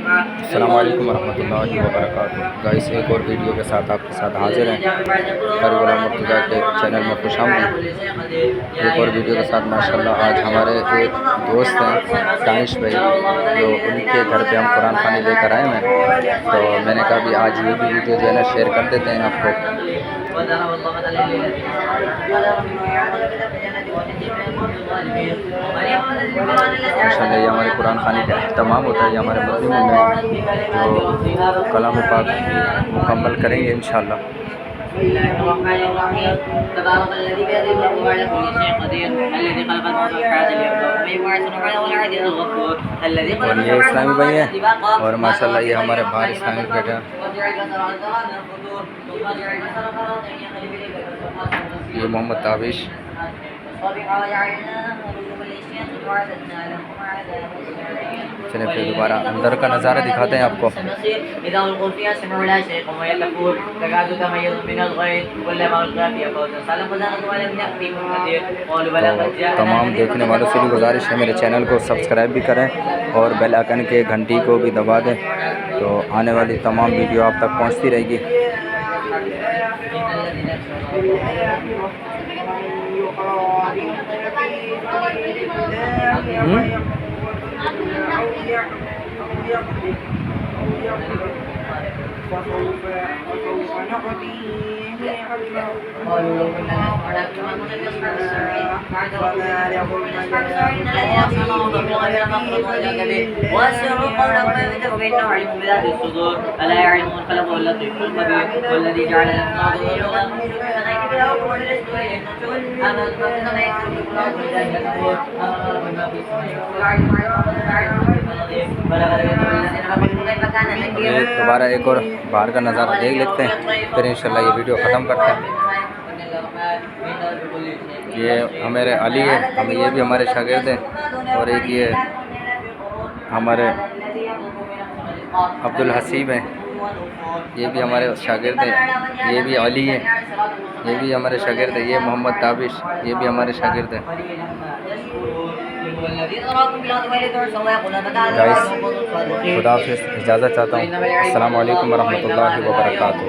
अस्सलाम वालेकुम रहमतुल्लाहि व बरकातुहू। गाइस, एक और वीडियो के साथ आपके साथ हाजिर हैं। कारी गुलाम मुर्तज़ा के चैनल में खुशामदीद। एक और वीडियो के साथ माशाल्लाह आज हमारे एक दोस्त हैं दानिश भाई, जो उनके घर पे हम कुरान खानी लेकर आए हैं। तो मैंने कहा भी आज ये भी वीडियो जो है ना शेयर कर देते हैं आपको। माशाल्लाह ये हमारे कुरान खानी का तमाम होता है, ये हमारे मुस्लिम में जो कलाम पाक मुकम्मल करेंगे इंशाअल्लाह। और ये इस्लामी भाई है और माशाल्लाह ये हमारे बाहर इस्लामी बैठे हैं। ये मोहम्मद ताबिश। चलिए फिर दोबारा अंदर का नज़ारा दिखाते हैं आपको। तो तमाम देखने वालों से भी गुजारिश है मेरे चैनल को सब्सक्राइब भी करें और बेल आइकन के घंटी को भी दबा दें, तो आने वाली तमाम वीडियो आप तक पहुंचती रहेगी। दोबारा एक और बाहर का नज़ारा देख लेते हैं, फिर इंशाल्लाह ये वीडियो ख़त्म करते हैं। ये हमारे अली है, हम ये भी हमारे शागिर्द हैं, और एक ये हमारे अब्दुल हसीब हैं, ये भी हमारे शागिर्द हैं। ये भी अली है, ये भी हमारे शागिर्द है। ये मोहम्मद ताबिश, ये भी हमारे शागिर्द हैं। गाइस, खुदा हाफ़िज़, इजाज़त चाहता हूँ। अस्सलाम वालेकुम व रहमतुल्लाहि व बरकातुहू।